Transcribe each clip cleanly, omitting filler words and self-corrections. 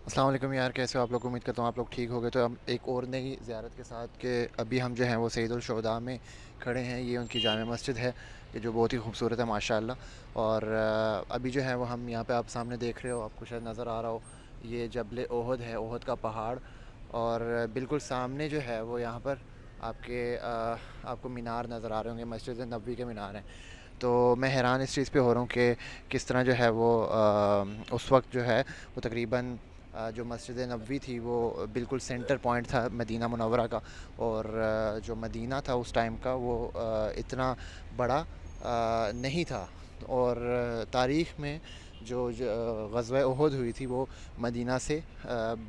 السلام علیکم یار، کیسے ہو آپ لوگ؟ امید کرتا ہوں آپ لوگ ٹھیک ہو گئے. تو ہم ایک اور نئی زیارت کے ساتھ کہ ابھی ہم جو ہیں وہ سید الشہداء میں کھڑے ہیں. یہ ان کی جامع مسجد ہے کہ جو بہت ہی خوبصورت ہے ماشاء اللہ. اور ابھی جو ہے وہ ہم یہاں پہ آپ سامنے دیکھ رہے ہو، آپ کو شاید نظر آ رہا ہو، یہ جبل احد ہے، احد کا پہاڑ. اور بالکل سامنے جو ہے وہ یہاں پر آپ کو مینار نظر آ رہے ہوں گے، مسجد نبوی کے مینار ہیں. تو میں حیران اس چیز پہ ہو رہا ہوں کہ کس طرح جو ہے وہ اس وقت جو ہے وہ تقریباً جو مسجد نبوی تھی وہ بالکل سینٹر پوائنٹ تھا مدینہ منورہ کا. اور جو مدینہ تھا اس ٹائم کا وہ اتنا بڑا نہیں تھا. اور تاریخ میں جو غزوہ احد ہوئی تھی وہ مدینہ سے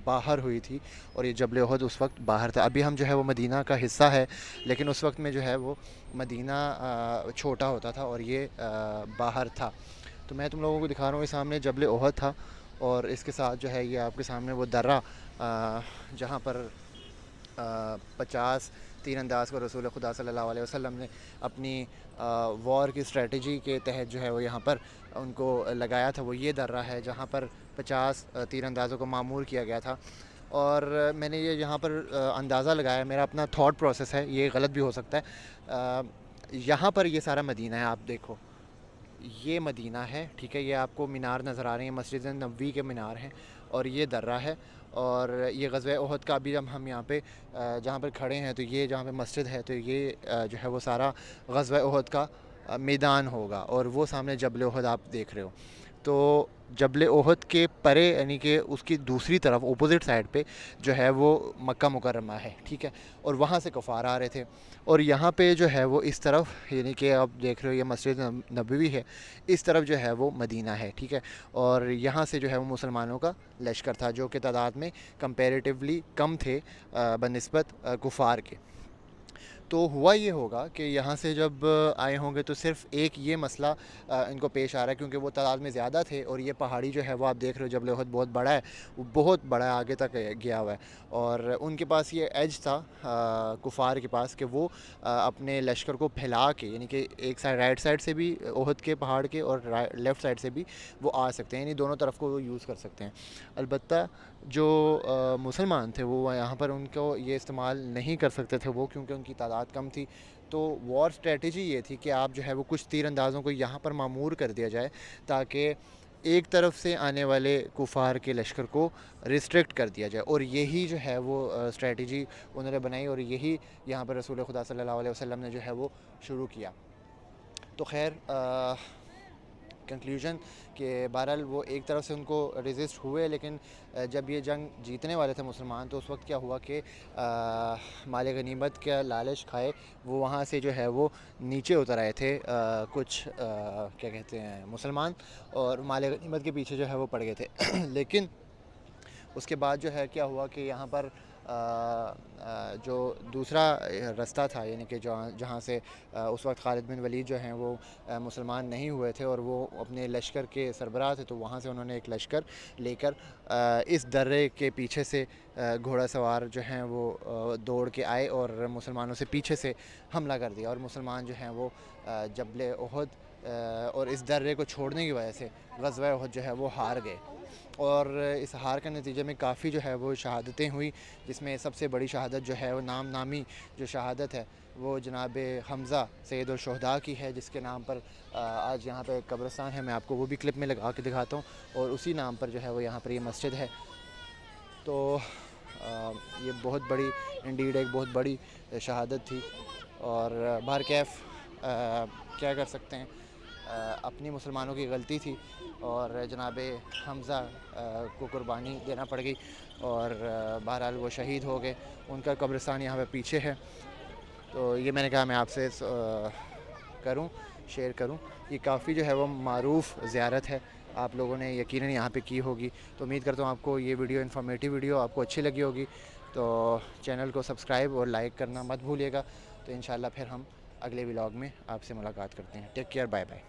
باہر ہوئی تھی، اور یہ جبل احد اس وقت باہر تھا. ابھی ہم جو ہے وہ مدینہ کا حصہ ہے، لیکن اس وقت میں جو ہے وہ مدینہ چھوٹا ہوتا تھا اور یہ باہر تھا. تو میں تم لوگوں کو دکھا رہا ہوں، یہ سامنے جبل احد تھا، اور اس کے ساتھ جو ہے یہ آپ کے سامنے وہ درہ جہاں پر 50 تیر انداز کو رسول خدا صلی اللہ علیہ وسلم نے اپنی وار کی اسٹریٹجی کے تحت جو ہے وہ یہاں پر ان کو لگایا تھا. وہ یہ درہ ہے جہاں پر 50 تیر اندازوں کو معمور کیا گیا تھا. اور میں نے یہ یہاں پر اندازہ لگایا، میرا اپنا تھاٹ پروسیس ہے، یہ غلط بھی ہو سکتا ہے. یہاں پر یہ سارا مدینہ ہے، آپ دیکھو یہ مدینہ ہے، ٹھیک ہے. یہ آپ کو مینار نظر آ رہے ہیں، مسجد نبوی کے مینار ہیں، اور یہ درہ ہے. اور یہ غزوہ احد کا بھی ہم یہاں پہ جہاں پر کھڑے ہیں، تو یہ جہاں پہ مسجد ہے تو یہ جو ہے وہ سارا غزوہ احد کا میدان ہوگا. اور وہ سامنے جبل احد آپ دیکھ رہے ہو. تو جبل احد کے پرے یعنی کہ اس کی دوسری طرف اپوزٹ سائڈ پہ جو ہے وہ مکہ مکرمہ ہے، ٹھیک ہے. اور وہاں سے کفار آ رہے تھے، اور یہاں پہ جو ہے وہ اس طرف یعنی کہ آپ دیکھ رہے ہو یہ مسجد نبوی ہے، اس طرف جو ہے وہ مدینہ ہے، ٹھیک ہے. اور یہاں سے جو ہے وہ مسلمانوں کا لشکر تھا جو کہ تعداد میں کمپیریٹیولی کم تھے بنسبت کفار کے. تو ہوا یہ ہوگا کہ یہاں سے جب آئے ہوں گے تو صرف ایک یہ مسئلہ ان کو پیش آ رہا ہے، کیونکہ وہ تعداد میں زیادہ تھے، اور یہ پہاڑی جو ہے وہ آپ دیکھ رہے ہو جبل احد بہت بڑا ہے، وہ بہت بڑا ہے، آگے تک گیا ہوا ہے. اور ان کے پاس یہ ایج تھا کفار کے پاس کہ وہ اپنے لشکر کو پھیلا کے یعنی کہ ایک سائڈ رائٹ سائڈ سے بھی احد کے پہاڑ کے اور لیفٹ سائڈ سے بھی وہ آ سکتے ہیں، یعنی دونوں طرف کو وہ یوز کر سکتے ہیں. البتہ جو مسلمان تھے وہ یہاں پر ان کو یہ استعمال نہیں کر سکتے تھے وہ، کیونکہ ان کی تعداد کم تھی. تو وار اسٹریٹجی یہ تھی کہ آپ جو ہے وہ کچھ تیر اندازوں کو یہاں پر معمور کر دیا جائے تاکہ ایک طرف سے آنے والے کفار کے لشکر کو ریسٹرکٹ کر دیا جائے. اور یہی جو ہے وہ اسٹریٹجی انہوں نے بنائی، اور یہی یہاں پر رسول خدا صلی اللہ علیہ وسلم نے جو ہے وہ شروع کیا. تو خیر کنکلیوژن کہ بہرحال وہ ایک طرف سے ان کو ریزسٹ ہوئے، لیکن جب یہ جنگ جیتنے والے تھے مسلمان تو اس وقت کیا ہوا کہ مال غنیمت کا لالچ کھائے وہ وہاں سے جو ہے وہ نیچے اتر آئے تھے کچھ کیا کہتے ہیں مسلمان، اور مال غنیمت کے پیچھے جو ہے وہ پڑ گئے تھے. لیکن اس کے بعد جو ہے کیا ہوا کہ یہاں پر جو دوسرا رستہ تھا یعنی کہ جہاں سے اس وقت خالد بن ولید جو ہیں وہ مسلمان نہیں ہوئے تھے اور وہ اپنے لشکر کے سربراہ تھے، تو وہاں سے انہوں نے ایک لشکر لے کر اس درے کے پیچھے سے گھوڑا سوار جو ہیں وہ دوڑ کے آئے اور مسلمانوں سے پیچھے سے حملہ کر دیا. اور مسلمان جو ہیں وہ جبل احد اور اس درے کو چھوڑنے کی وجہ سے غزوہ احد جو ہے وہ ہار گئے. اور اس ہار کے نتیجے میں کافی جو ہے وہ شہادتیں ہوئی، جس میں سب سے بڑی شہادت جو ہے وہ نامی جو شہادت ہے وہ جناب حمزہ سید الشہداء کی ہے، جس کے نام پر آج یہاں پہ ایک قبرستان ہے. میں آپ کو وہ بھی کلپ میں لگا کے دکھاتا ہوں، اور اسی نام پر جو ہے وہ یہاں پر یہ مسجد ہے. تو یہ بہت بڑی انڈیڈ ایک بہت بڑی شہادت تھی. اور بہرکیف کیا کر سکتے ہیں، اپنی مسلمانوں کی غلطی تھی اور جناب حمزہ کو قربانی دینا پڑ گئی، اور بہرحال وہ شہید ہو گئے. ان کا قبرستان یہاں پہ پیچھے ہے. تو یہ میں نے کہا میں آپ سے شیئر کروں. یہ کافی جو ہے وہ معروف زیارت ہے، آپ لوگوں نے یقیناً یہاں پہ کی ہوگی. تو امید کرتا ہوں آپ کو یہ ویڈیو انفارمیٹیو ویڈیو آپ کو اچھی لگی ہوگی. تو چینل کو سبسکرائب اور لائک کرنا مت بھولیے گا. تو انشاءاللہ پھر ہم اگلے ولاگ میں آپ سے ملاقات کرتے ہیں. Take care, bye bye.